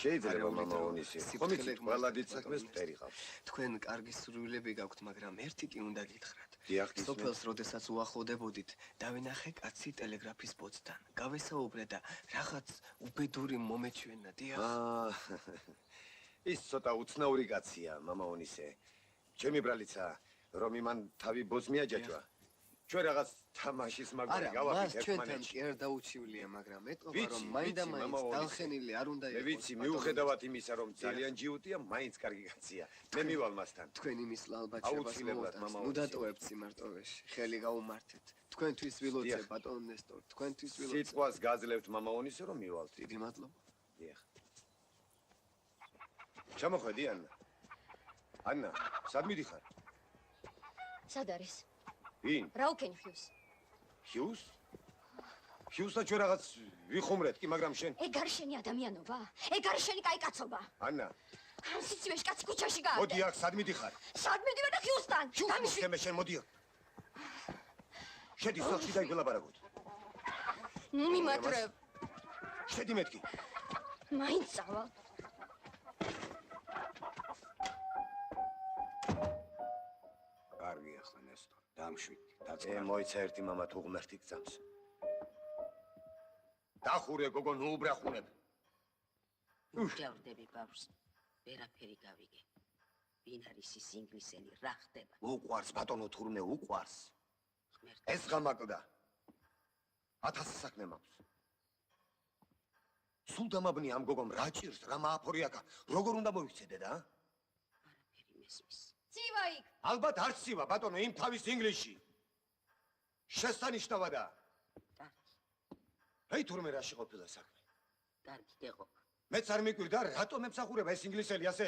შეიძლება მამაონისი, ხომ იცით, ყველა დიდ საქმეს მტერი ყავს. თქვენ კარგი სურვილები გაქვთ, მაგრამ ერთი კი უნდა გითხრათ. დიახ, სოფელს როდესაც უახლოვდებოდით, დავინახე კაცი ტელეგრაფის ბოძთან. გავესაუბრე და რაღაც უბედური მომეჩვენა, დიახ. ის ცოტა უცნაური კაცია, მამაონისე. ჩემი ბრალიცა, რომ იმან თავი ბოძს მიაჯაჭვა. ჩვენ რაღაც თამაშის მაგვარი გავაკეთეთ ერთმანეთში. ჩვენთან კი არ დაუჩივლია, მაგრამ ეტყობა რომ მაინდა-მაინც დალხენილი არ უნდა იყოს. მე ვიცი, მიუხედავად იმისა, რომ ძალიან ჯიუტია, მაინც კარგი კაცია. მე მივალ მასთან. თქვენ იმის ლალბაჩებას მოვატანთ. ნუ დატოვებთ სიმარტოვეში. ხელი გაუმართეთ. თქვენთვის ვილოცე, ბატონო ნესტორ, თქვენთვის ვილოცე. სიტყვას გაძლევთ მამაონისე, რომ მივალთ. დიდი მადლობა. დიახ. ჩამოხვედი, ანნა. ანნა, სად მიდიხარ? სად არის? ვინ? რა უკენ ჰიუს? ჰიუს? ჰიუსთან ჩვენ რაღაც ვიხუმრეთ კი, მაგრამ შენ ეგ არის შენი ადამიანობა? ეგ არის შენი კაი კაცობა? ანნა. სიცივეში კაცი ქუჩაში გააკეთე. მოდი აქ, სად მიდიხარ? სად მიდივარ და ჰიუსთან? გამიშვი შენ მოდი აქ. შედი სახლში და იგველაბარაგოთ. ნუ მიმატრებ. შედი მეთქი. მაინც წავალ. კარგი ახლა ნესტორ, დამშვით, დაწყე. მოიცა ერთი მამა თუ ღმერთი გწამს. დახურე გოგო, ნუ უბრახუნებ. უჯავრდები ბავშვს, ვერაფერი გავიგე. ვინ არის ის ინგლისელი, რა ხდება? უყვარს ბატონო თურმე, უყვარს. ეს გამაკლდა. 1000 საქმე მაქვს. სულ დამაბნი ამ გოგომ რა ჭირს, რა მააფორი აქა, როგორ უნდა მოიქცე დედა? არაფერი მესმის. ცივა იქ. ალბათ არ ცივა, ბატონო, იმ თავის ინგლისში. შესანიშნავადაა. კარგი. აი თურმე რაში ყოფილა საქმე. კარგი გეყო. მეც არ მიკვირდა, რატომ ემსახურება ეს ინგლისელი ასე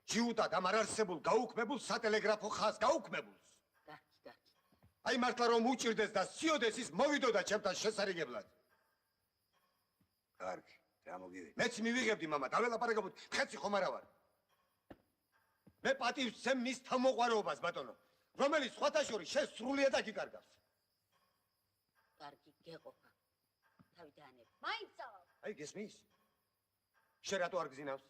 ჯიუტად ამ არარსებულ გაუქმებულ სატელეგრაფო ხაზს, გაუქმებულს. კარგი, კარგი. აი მართლა რომ უჭირდეს და სიოდეს ის მოვიდოდა ჩემთან შესარიგებლად. კარგი, გამოგივიდე. მეც მივიღებდი მამა, დაველაპარაკებოდ, ხეცი ხომ არა ვარ. მე პატივს ვცემ მის თავმოყვარეობას, ბატონო, რომელიც სხვათა შორის შენ სრულიად აკიკარგავს. კარგი, გეყოფა. თავი დაანებ. მაინც წავალ. აი გესმის? შენ რატო არ გზინავს?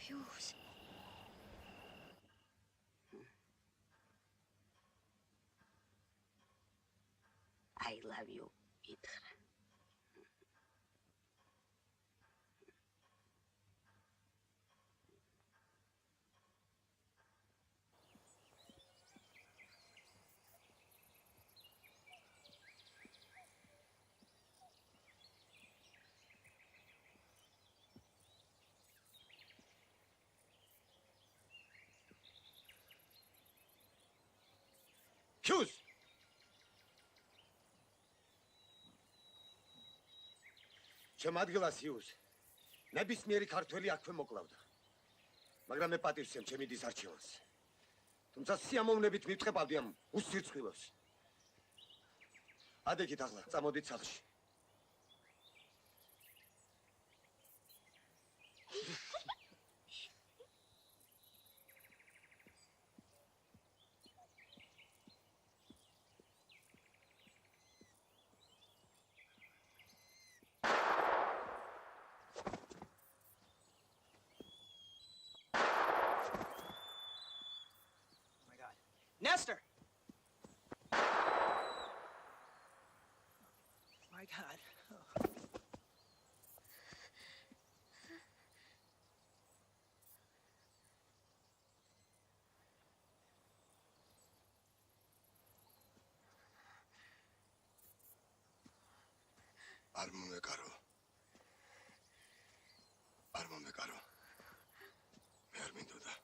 Hughes. I love you, Peter. Hughes! ჩემ ადგილას Hughes. ნებისმიერი ქართველი აქვე მოკლავდა. მაგრამ მე პატივს ვცემ ჩემი დის არჩევანს. თუმცა სიამოვნებით მივწყებავდი ამ უსირცხვილოს. ადექით ახლა, წამოდით სახლში. Nestor! My God. Oh. არ მომეკარო. არ მომეკარო. მე არ მინდოდა.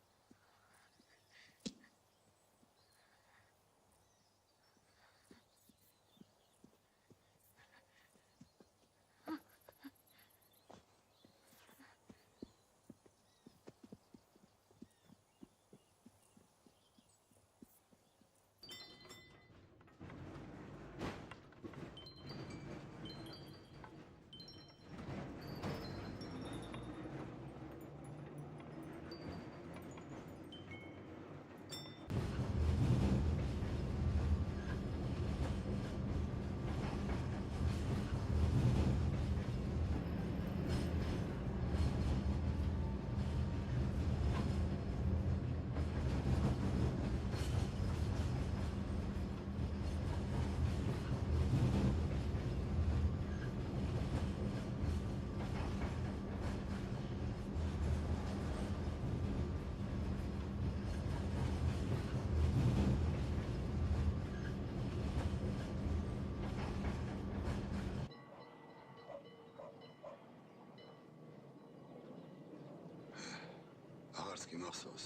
აღარც კი მახსოვს.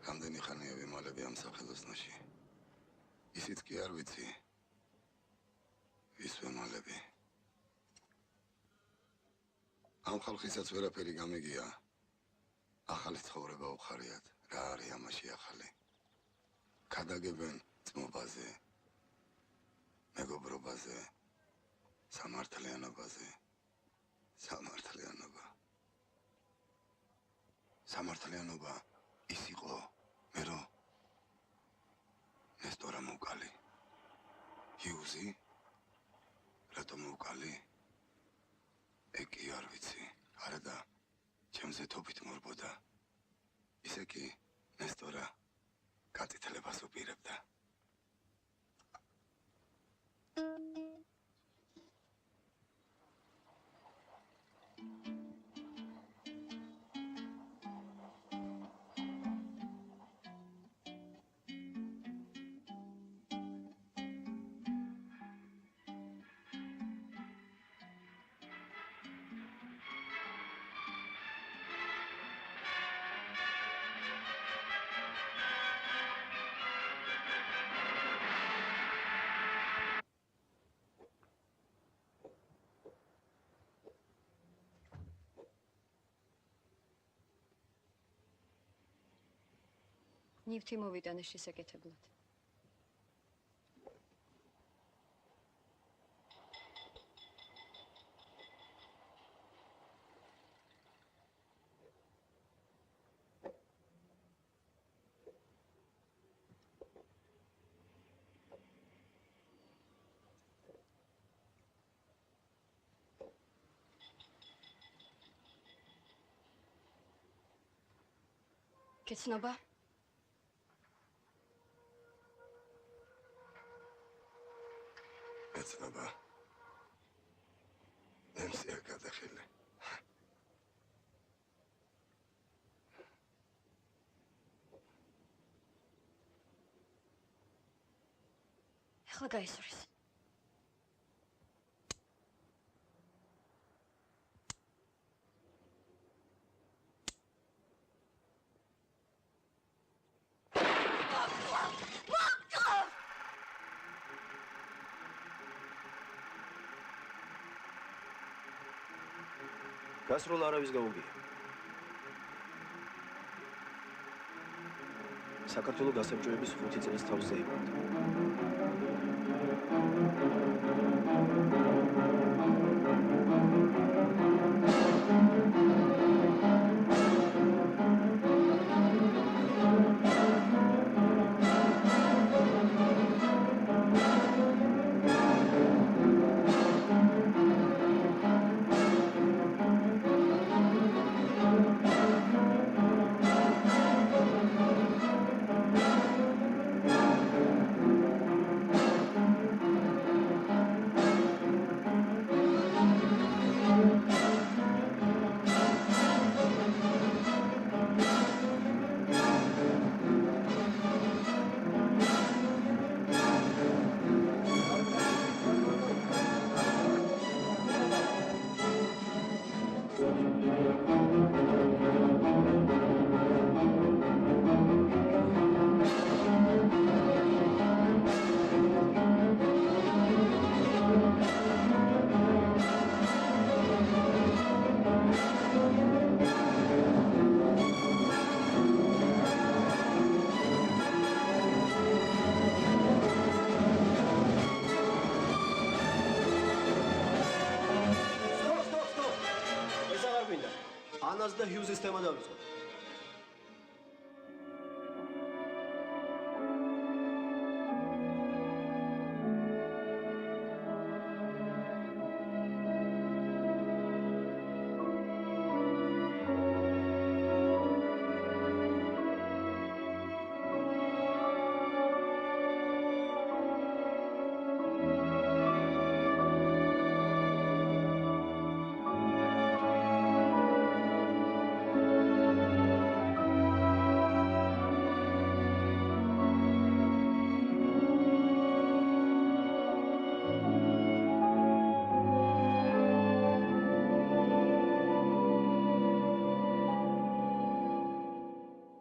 რამდენი ხანია ვიმალები ამ სახელოსნოში. ისიც კი არ ვიცი. ვის ვიმალები. ამ ხალხისაც ვერაფერი გამიგია. ახალი ცხოვრება უხარიათ. რა არის ამაში ახალი? ქადაგებენ ძმობაზე, მეგობრობაზე, სამართლიანობაზე. სამართლიანობა. სამართლიანობა ის იყო, მე რო ნესტორა მოვკალი. ჰიუზი? რატომ მოვკალი? ეგ კი არ ვიცი. არადა ჩემზე თოფით მორბოდა. ისე კი ნესტორა გაწითლებას უპირებდა. ნივთი მოვიტანე შესაკეთებლად. გეცნობა? ეცნობა. ემსი არ გადახილე. ეხლა გაისურის. გასროლა არავის გაუგია. საქართველოს გასაბჭოების 5 წლის თავზე იბადა. ანას და ჰიუზის თემა დავიწყოთ.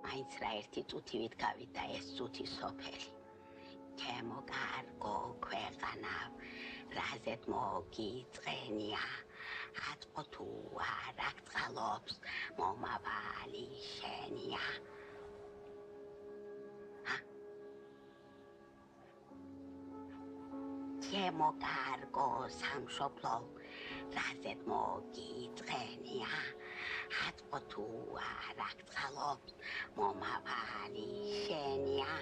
მაინც რა ერთი წუთივით გავიდა ეს წუთი სოფელი. ჩემო კარგო ქვეყანა, რაზეც მოგიწყენია, ატყო თუ არ აღწყალობს, მომავალი შენია. ჩემო კარგო სამშობლო, რაზეც მოგიწყენია, ატყო თუ არ აღწყალობს, მომავალი შენია.